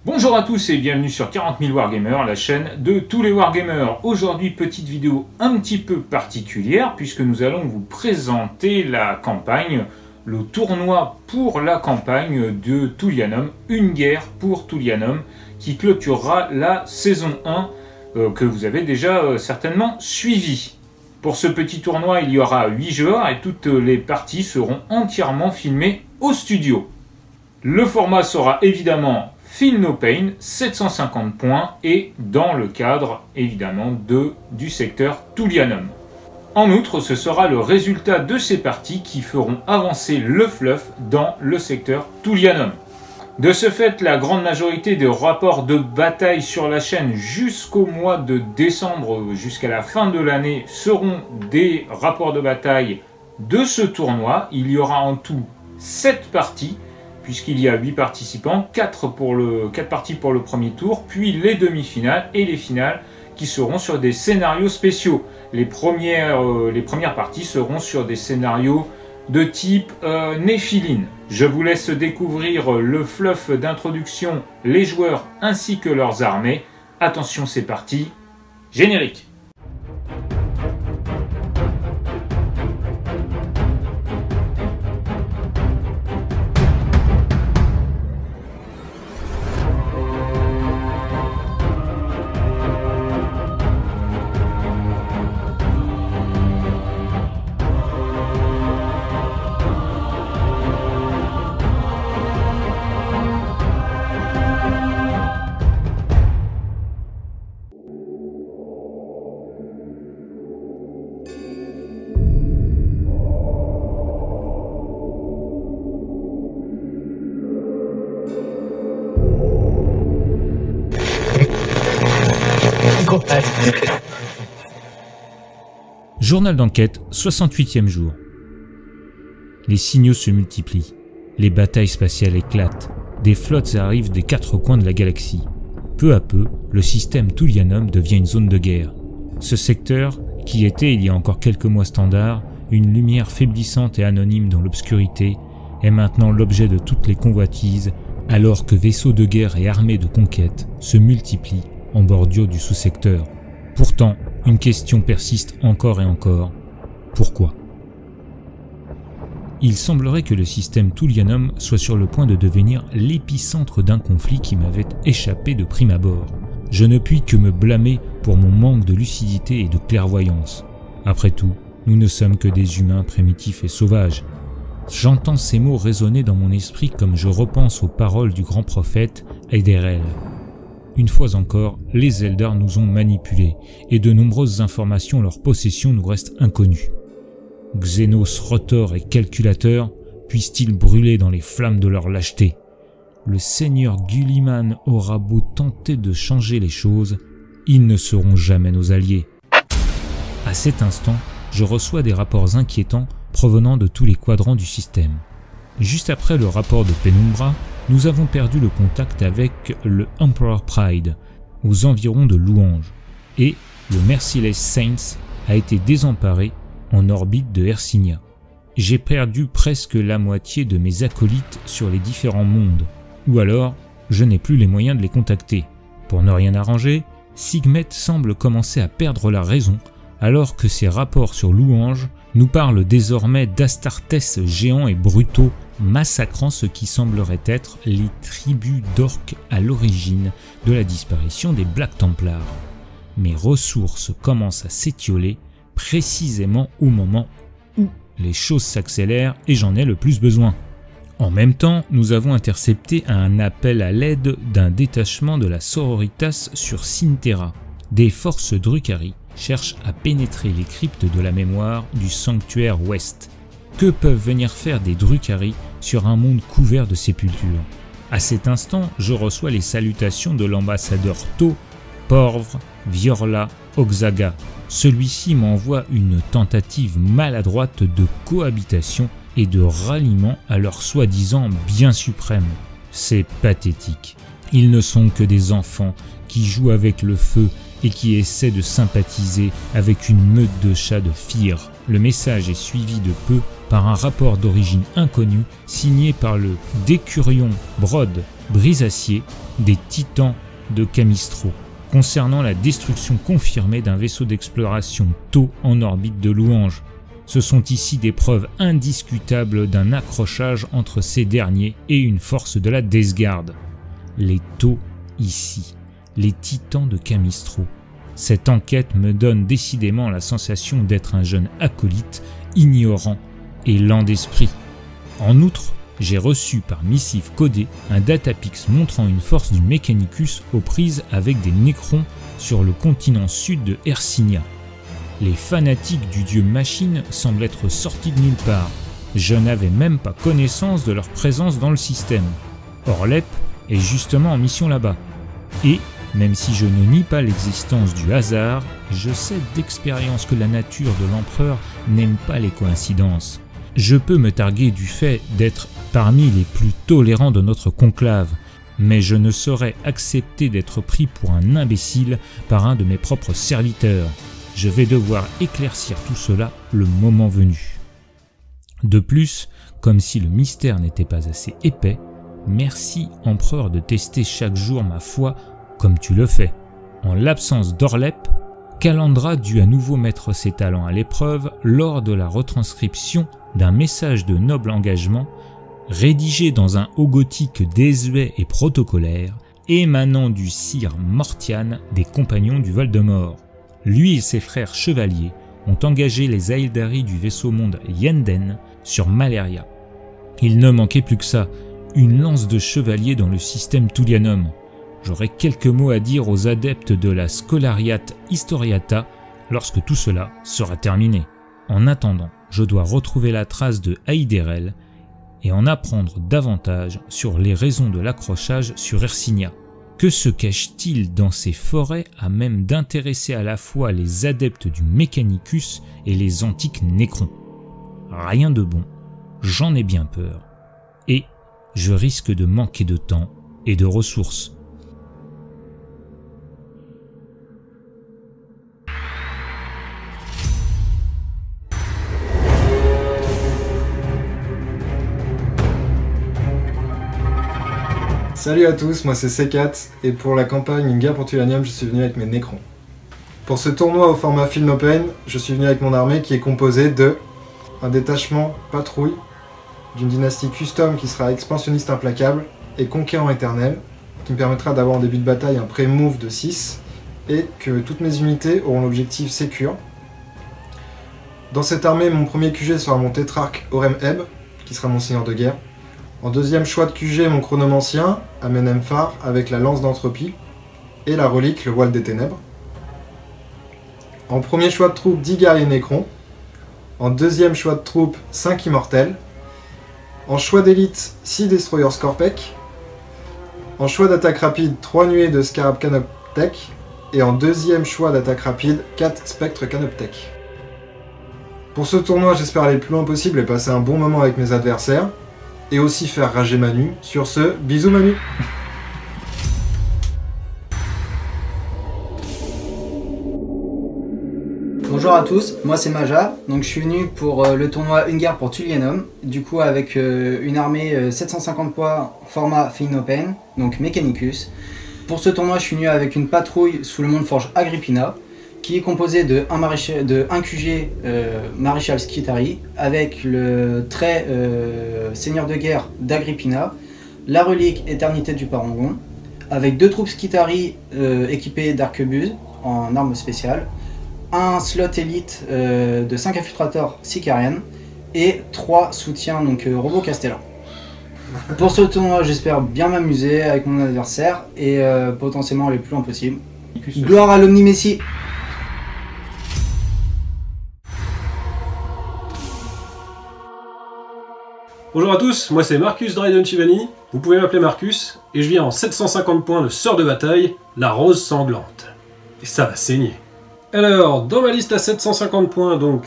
Bonjour à tous et bienvenue sur 40 000 Wargamers, la chaîne de tous les Wargamers. Aujourd'hui, petite vidéo un petit peu particulière puisque nous allons vous présenter la campagne, le tournoi pour la campagne de Tullianum, une guerre pour Tullianum qui clôturera la saison 1 que vous avez déjà certainement suivi. Pour ce petit tournoi, il y aura 8 joueurs et toutes les parties seront entièrement filmées au studio. Le format sera évidemment Feel No Pain, 750 points et dans le cadre évidemment du secteur Tullianum. En outre, ce sera le résultat de ces parties qui feront avancer le fluff dans le secteur Tullianum. De ce fait, la grande majorité des rapports de bataille sur la chaîne jusqu'au mois de décembre, jusqu'à la fin de l'année, seront des rapports de bataille de ce tournoi. Il y aura en tout 7 parties, puisqu'il y a 8 participants, 4 parties pour le premier tour, puis les demi-finales et les finales qui seront sur des scénarios spéciaux. Les premières parties seront sur des scénarios de type Néphiline. Je vous laisse découvrir le fluff d'introduction, les joueurs ainsi que leurs armées. Attention, c'est parti, générique. Journal d'enquête, 68e jour. Les signaux se multiplient, les batailles spatiales éclatent, des flottes arrivent des 4 coins de la galaxie. Peu à peu, le système Tullianum devient une zone de guerre. Ce secteur, qui était il y a encore quelques mois standard, une lumière faiblissante et anonyme dans l'obscurité, est maintenant l'objet de toutes les convoitises, alors que vaisseaux de guerre et armées de conquête se multiplient en bordure du sous-secteur. Pourtant, une question persiste encore et encore. Pourquoi ? Il semblerait que le système Tullianum soit sur le point de devenir l'épicentre d'un conflit qui m'avait échappé de prime abord. Je ne puis que me blâmer pour mon manque de lucidité et de clairvoyance. Après tout, nous ne sommes que des humains primitifs et sauvages. J'entends ces mots résonner dans mon esprit comme je repense aux paroles du grand prophète Eiderel. Une fois encore, les Eldar nous ont manipulés, et de nombreuses informations en leur possession nous restent inconnues. Xenos, Rotor et Calculateur puissent-ils brûler dans les flammes de leur lâcheté? Le seigneur Guilliman aura beau tenter de changer les choses, ils ne seront jamais nos alliés. À cet instant, je reçois des rapports inquiétants provenant de tous les quadrants du système. Juste après le rapport de Penumbra, nous avons perdu le contact avec le Emperor Pride, aux environs de Louange, et le Merciless Saints a été désemparé en orbite de Hercinia. J'ai perdu presque la moitié de mes acolytes sur les différents mondes, ou alors je n'ai plus les moyens de les contacter. Pour ne rien arranger, Sigmet semble commencer à perdre la raison, alors que ses rapports sur Louange nous parlent désormais d'Astartes géants et brutaux massacrant ce qui semblerait être les tribus d'orques à l'origine de la disparition des Black Templars. Mes ressources commencent à s'étioler précisément au moment où les choses s'accélèrent et j'en ai le plus besoin. En même temps, nous avons intercepté un appel à l'aide d'un détachement de la Sororitas sur Synterra. Des forces Drukhari cherchent à pénétrer les cryptes de la mémoire du sanctuaire ouest. Que peuvent venir faire des Drukhari sur un monde couvert de sépultures? À cet instant, je reçois les salutations de l'ambassadeur Tau, Porvre, Viorla, Oxaga. Celui-ci m'envoie une tentative maladroite de cohabitation et de ralliement à leur soi-disant bien suprême. C'est pathétique. Ils ne sont que des enfants qui jouent avec le feu et qui essaient de sympathiser avec une meute de chats de Fyr. Le message est suivi de peu par un rapport d'origine inconnue signé par le décurion Brod Brisacier des Titans de Camistro, concernant la destruction confirmée d'un vaisseau d'exploration Tau en orbite de Louange. Ce sont ici des preuves indiscutables d'un accrochage entre ces derniers et une force de la Death Guard. Les Tau ici, les Titans de Camistro. Cette enquête me donne décidément la sensation d'être un jeune acolyte, ignorant et lent d'esprit. En outre, j'ai reçu par missive codée un datapix montrant une force du Mechanicus aux prises avec des Nécrons sur le continent sud de Hercynia. Les fanatiques du dieu machine semblent être sortis de nulle part. Je n'avais même pas connaissance de leur présence dans le système. Orlep est justement en mission là-bas. Et, même si je ne nie pas l'existence du hasard, je sais d'expérience que la nature de l'empereur n'aime pas les coïncidences. Je peux me targuer du fait d'être parmi les plus tolérants de notre conclave, mais je ne saurais accepter d'être pris pour un imbécile par un de mes propres serviteurs. Je vais devoir éclaircir tout cela le moment venu. De plus, comme si le mystère n'était pas assez épais, merci empereur de tester chaque jour ma foi comme tu le fais. En l'absence d'Orlep, Calandra dut à nouveau mettre ses talents à l'épreuve lors de la retranscription d'un message de noble engagement rédigé dans un haut gothique désuet et protocolaire émanant du sire Mortian des compagnons du Val-de-Mort. Lui et ses frères chevaliers ont engagé les Aeldari du vaisseau monde Yenden sur Maleria. Il ne manquait plus que ça, une lance de chevalier dans le système Thulianum. J'aurai quelques mots à dire aux adeptes de la Scholariat Historiata lorsque tout cela sera terminé. En attendant, je dois retrouver la trace de Aiderel et en apprendre davantage sur les raisons de l'accrochage sur Hercynia. Que se cache-t-il dans ces forêts à même d'intéresser à la fois les adeptes du Mechanicus et les antiques Nécrons? Rien de bon, j'en ai bien peur. Et je risque de manquer de temps et de ressources. Salut à tous, moi c'est C4 et pour la campagne Une guerre pour Thulianum, je suis venu avec mes Nécrons. Pour ce tournoi au format Field Open, je suis venu avec mon armée qui est composée de un détachement patrouille d'une dynastie custom qui sera expansionniste implacable et conquérant éternel, qui me permettra d'avoir en début de bataille un pré-move de 6 et que toutes mes unités auront l'objectif Sécure. Dans cette armée, mon premier QG sera mon tétrarque Orem Eb, qui sera mon seigneur de guerre. En deuxième choix de QG, mon chronomancien, Amenemphar, avec la lance d'entropie, et la relique, le voile des ténèbres. En premier choix de troupe, 10 guerriers Nécrons. En deuxième choix de troupe, 5 immortels. En choix d'élite, 6 destroyers Scorpec. En choix d'attaque rapide, 3 nuées de Scarab Canoptech. Et en deuxième choix d'attaque rapide, 4 Spectre Canoptech. Pour ce tournoi, j'espère aller le plus loin possible et passer un bon moment avec mes adversaires. Et aussi faire rager Manu. Sur ce, bisous Manu. Bonjour à tous, moi c'est Maja, donc je suis venu pour le tournoi Une guerre pour Thulianum, du coup avec une armée 750 points format Field Open, donc Mechanicus. Pour ce tournoi je suis venu avec une patrouille sous le monde forge Agrippina, qui est composée de un QG Maréchal Skitari, avec le trait Seigneur de guerre d'Agrippina, la relique Éternité du Parangon, avec 2 troupes Skitari équipées d'arquebuses en armes spéciales, un slot élite de 5 infiltrateurs Sicarian et 3 soutiens donc robots Castellan. Pour ce tournoi, j'espère bien m'amuser avec mon adversaire et potentiellement aller le plus loin possible. Gloire à l'Omni-Messi. Bonjour à tous, moi c'est Marcus Dryden Chivani, vous pouvez m'appeler Marcus, et je viens en 750 points de sœur de bataille, la rose sanglante. Et ça va saigner. Alors, dans ma liste à 750 points, donc,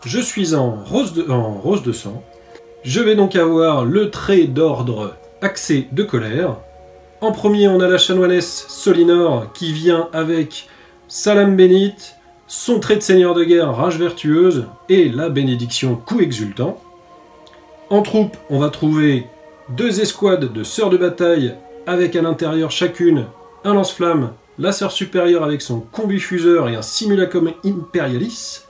je suis en rose de sang. Je vais donc avoir le trait d'ordre Accès de colère. En premier, on a la chanoinesse Solinor qui vient avec Salam Bénite, son trait de seigneur de guerre Rage vertueuse et la bénédiction Coup exultant. En troupe, on va trouver 2 escouades de sœurs de bataille avec à l'intérieur chacune un lance-flamme, la sœur supérieure avec son combifuseur et un simulacrum imperialis,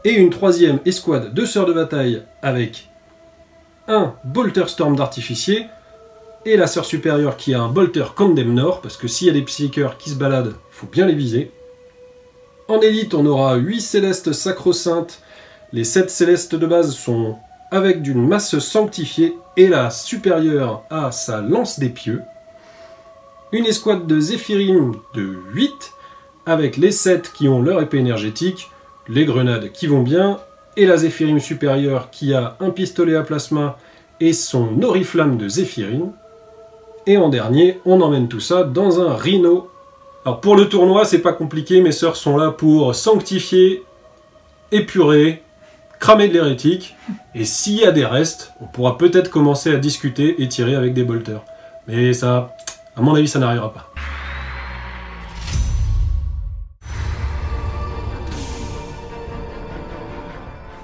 et une 3e escouade de sœurs de bataille avec un bolter storm d'artificier et la sœur supérieure qui a un bolter condemnor, parce que s'il y a des psycheurs qui se baladent, il faut bien les viser. En élite, on aura 8 célestes sacro-saintes. Les 7 célestes de base sont avec d'une masse sanctifiée et la supérieure a sa lance des pieux. Une escouade de Zéphirim de 8 avec les 7 qui ont leur épée énergétique, les grenades qui vont bien, et la Zéphirim supérieure qui a un pistolet à plasma et son oriflamme de Zéphirine. Et en dernier, on emmène tout ça dans un rhino. Alors pour le tournoi, c'est pas compliqué, mes sœurs sont là pour sanctifier, épurer, cramer de l'hérétique, et s'il y a des restes, on pourra peut-être commencer à discuter et tirer avec des bolters. Mais ça, à mon avis, ça n'arrivera pas.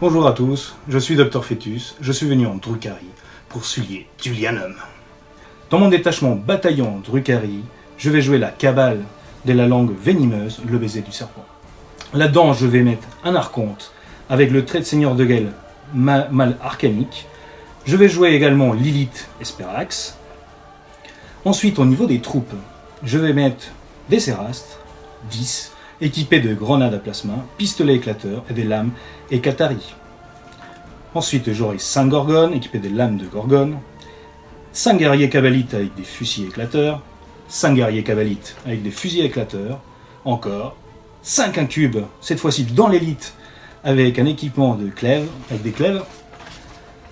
Bonjour à tous, je suis Dr Fetus, je suis venu en Drukhari pour souiller Tullianum. Dans mon détachement bataillon Drukhari, je vais jouer la cabale de la langue venimeuse, le baiser du serpent. Là-dedans, je vais mettre un archonte avec le trait de seigneur de guerre mal arcanique. Je vais jouer également Lilith Esperax. Ensuite, au niveau des troupes, je vais mettre des Sérastres, 10, équipés de grenades à plasma, pistolets éclateurs et des lames et Qatari. Ensuite, j'aurai 5 gorgones équipés des lames de gorgone, 5 guerriers cabalites avec des fusils éclateurs, 5 guerriers cabalites avec des fusils éclateurs, encore 5 incubes, cette fois-ci dans l'élite, avec un équipement de clèves, avec des clèves,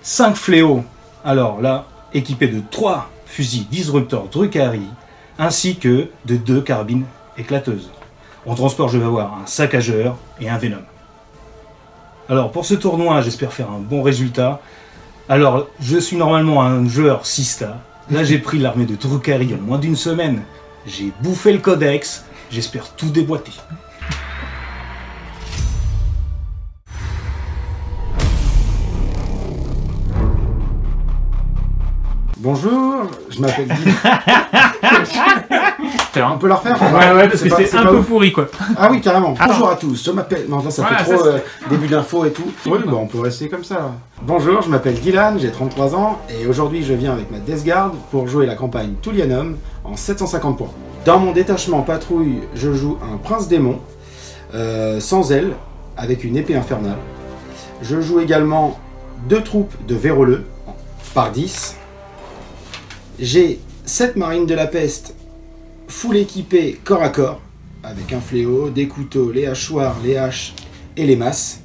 5 fléaux, alors là, équipés de 3 fusils disrupteurs Drukhari, ainsi que de 2 carabines éclateuses. En transport, je vais avoir un saccageur et un Venom. Alors pour ce tournoi, j'espère faire un bon résultat. Alors, je suis normalement un joueur 6-star. Là, j'ai pris l'armée de Drukhari en moins d'une semaine. J'ai bouffé le codex. J'espère tout déboîter. Bonjour, je m'appelle Guy. On peut la refaire? Ouais, parce que c'est un peu pourri, quoi. Ah oui, carrément. Bonjour à tous, je m'appelle... Non, là, ça fait trop début d'info et tout. Oui, bon, on peut rester comme ça. Bonjour, je m'appelle Dylan, j'ai 33 ans, et aujourd'hui, je viens avec ma Death Guard pour jouer la campagne Tullianum en 750 points. Dans mon détachement patrouille, je joue un prince démon, sans aile, avec une épée infernale. Je joue également 2 troupes de véroleux, par 10. J'ai 7 marines de la peste full équipées corps à corps, avec un fléau, des couteaux, les hachoirs, les haches et les masses.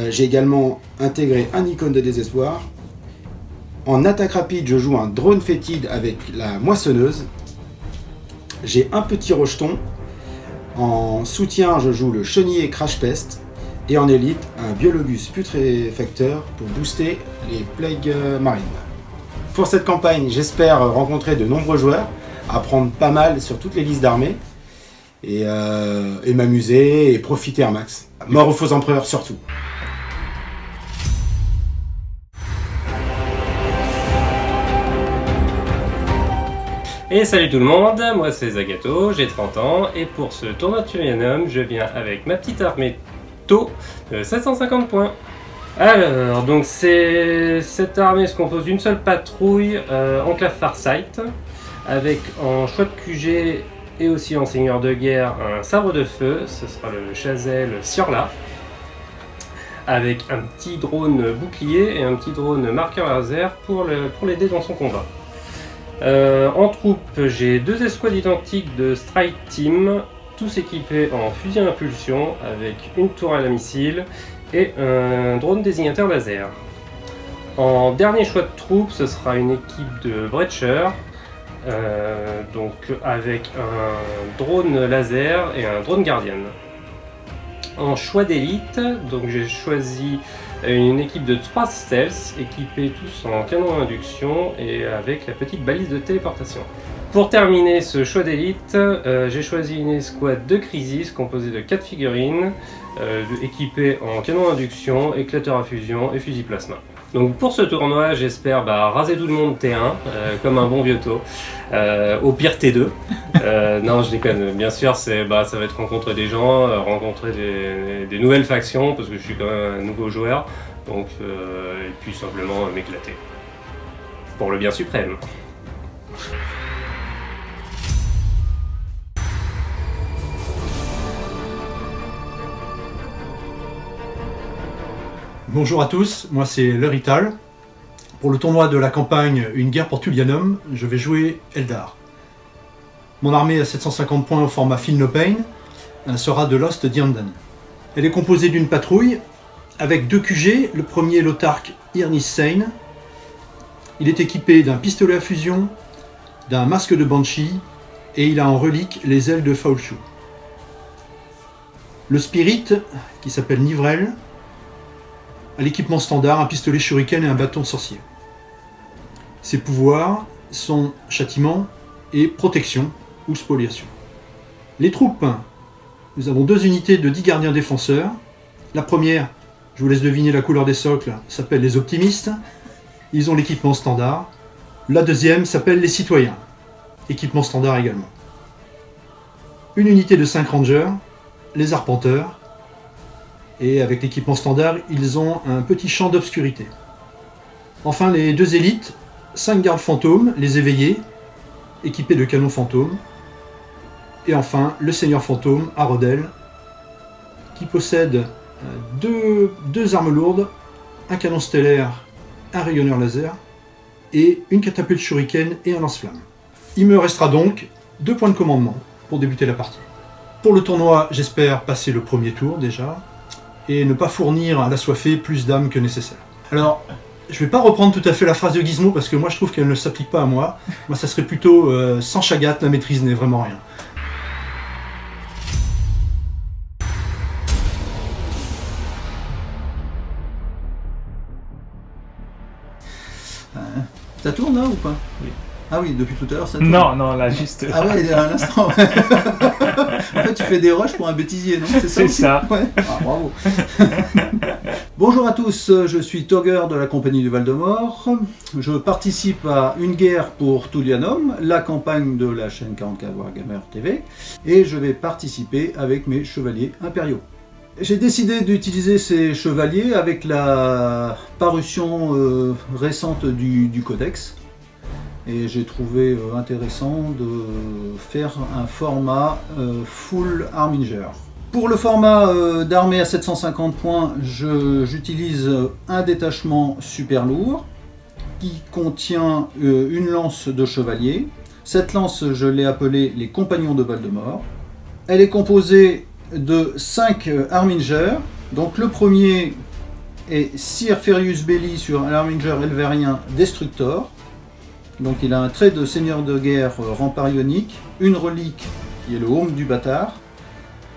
J'ai également intégré un icône de désespoir. En attaque rapide, je joue un drone fétide avec la moissonneuse. J'ai un petit rejeton. En soutien, je joue le chenillé crash pest. Et en élite, un biologus putréfacteur pour booster les plagues marines. Pour cette campagne, j'espère rencontrer de nombreux joueurs, apprendre pas mal sur toutes les listes d'armées, et m'amuser et profiter un max. Mort aux faux empereurs surtout. Et salut tout le monde, moi c'est Zagato, j'ai 30 ans, et pour ce tournoi de Tullianum, je viens avec ma petite armée Tau de 750 points. Alors, donc cette armée se compose d'une seule patrouille, enclave Farsight, avec en choix de QG et aussi en seigneur de guerre un sabre de feu, ce sera le Chazelle Siorla, avec un petit drone bouclier et un petit drone marqueur laser pour l'aider dans son combat. En troupe, j'ai 2 escouades identiques de Strike Team, tous équipés en fusil à impulsion, avec une tourelle à missile et un drone désignateur laser. En dernier choix de troupe, ce sera une équipe de Breacher, donc avec un drone laser et un drone Guardian. En choix d'élite, donc j'ai choisi une équipe de 3 stealths équipés tous en canon à induction et avec la petite balise de téléportation. Pour terminer ce choix d'élite, j'ai choisi une escouade de Crisis composée de 4 figurines équipées en canon à induction, éclateur à fusion et fusil plasma. Donc pour ce tournoi, j'espère raser tout le monde T1, comme un bon vieux taux. Au pire T2. Non, je déconne. Bien sûr, ça va être rencontrer des gens, rencontrer des nouvelles factions, parce que je suis quand même un nouveau joueur. Donc, et puis simplement m'éclater. Pour le bien suprême. Bonjour à tous, moi c'est Lerital. Pour le tournoi de la campagne Une guerre pour Tullianum, je vais jouer Eldar. Mon armée à 750 points au format Feel No Pain sera de Lost Dianden. Elle est composée d'une patrouille avec 2 QG, le premier l'autarque Irnis Sane. Il est équipé d'un pistolet à fusion, d'un masque de Banshee et il a en relique les ailes de Faulchu. Le Spirit, qui s'appelle Nivrel, à l'équipement standard, un pistolet shuriken et un bâton sorcier. Ses pouvoirs sont châtiment et protection ou spoliation. Les troupes, nous avons 2 unités de 10 gardiens défenseurs. La première, je vous laisse deviner la couleur des socles, s'appelle les optimistes. Ils ont l'équipement standard. La deuxième s'appelle les citoyens. Équipement standard également. Une unité de 5 rangers, les arpenteurs. Et avec l'équipement standard, ils ont un petit champ d'obscurité. Enfin, les 2 élites, 5 gardes fantômes, les éveillés, équipés de canons fantômes. Et enfin, le seigneur fantôme, Arodel, qui possède 2 armes lourdes, un canon stellaire, un rayonneur laser, et une catapulte shuriken et un lance-flamme. Il me restera donc 2 points de commandement pour débuter la partie. Pour le tournoi, j'espère passer le premier tour déjà, et ne pas fournir à l'assoiffé plus d'âmes que nécessaire. Alors, je vais pas reprendre tout à fait la phrase de Gizmo, parce que moi je trouve qu'elle ne s'applique pas à moi. Moi ça serait plutôt sans Chagat, la maîtrise n'est vraiment rien. Ça tourne là ou pas? Oui. Ah oui, depuis tout à l'heure ça tourne. Non, non, là juste... Ah ouais, à l'instant. En fait, tu fais des rushs pour un bêtisier, non? C'est ça? C'est ça. Ouais. Ah, bravo. Bonjour à tous, je suis Togger de la Compagnie du Val-de-Mort. Je participe à Une guerre pour Tullianum, la campagne de la chaîne 40K Warhammer TV, et je vais participer avec mes chevaliers impériaux. J'ai décidé d'utiliser ces chevaliers avec la parution récente du codex. Et j'ai trouvé intéressant de faire un format full Arminger. Pour le format d'armée à 750 points, j'utilise un détachement super lourd qui contient une lance de chevalier. Cette lance, je l'ai appelée les Compagnons de Val-de-Mort. Elle est composée de 5 Armingers. Donc le premier est Sir Ferius Belli sur un Arminger elvérien Destructor. Donc il a un trait de seigneur de guerre rempart ionique, une relique qui est le Haume du Bâtard.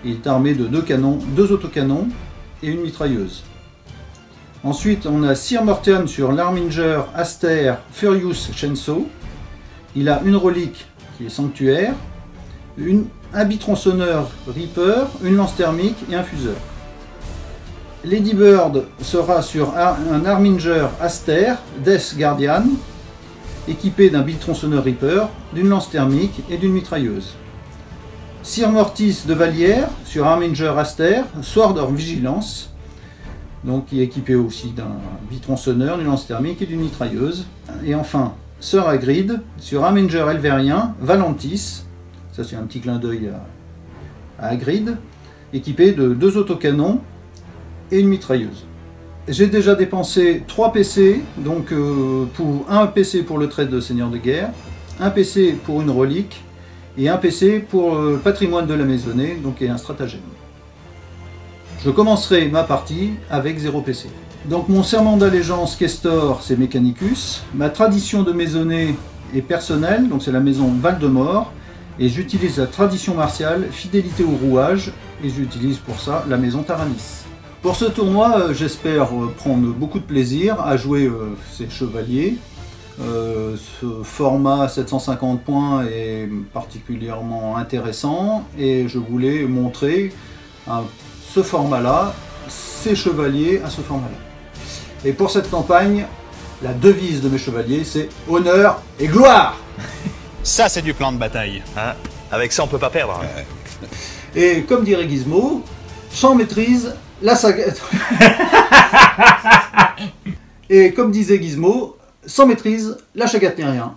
Il est armé de 2 canons, 2 autocanons et une mitrailleuse. Ensuite on a Sir Morten sur l'Arminger Aster Furious Chainsaw. Il a une relique qui est sanctuaire, un bitronçonneur Reaper, une lance thermique et un fuseur. Lady Bird sera sur un Arminger Aster Death Guardian, équipé d'un bitronçonneur Reaper, d'une lance thermique et d'une mitrailleuse. Sir Mortis de Valière sur Arminger Aster, Sword of Vigilance, donc qui est équipé aussi d'un bitronçonneur, d'une lance thermique et d'une mitrailleuse. Et enfin, Sir Hagrid sur Arminger elvérien, Valentis, ça c'est un petit clin d'œil à Hagrid, équipé de 2 autocanons et une mitrailleuse. J'ai déjà dépensé 3 PC, donc pour un PC pour le trait de seigneur de guerre, un PC pour une relique, et un PC pour le patrimoine de la maisonnée, donc et un stratagème. Je commencerai ma partie avec 0 PC. Donc mon serment d'allégeance Kestor, c'est Mechanicus. Ma tradition de maisonnée est personnelle, donc c'est la maison Val-de-Mort. Et j'utilise la tradition martiale, fidélité au rouage, et j'utilise pour ça la maison Taranis. Pour ce tournoi, j'espère prendre beaucoup de plaisir à jouer ces chevaliers. Ce format 750 points est particulièrement intéressant et je voulais montrer ce format-là, ces chevaliers à ce format-là. Et pour cette campagne, la devise de mes chevaliers, c'est honneur et gloire. Ça, c'est du plan de bataille. Hein, avec ça, on peut pas perdre. Et comme dirait Gizmo, sans maîtrise, la saga... Et comme disait Gizmo, sans maîtrise, la chagate n'est rien.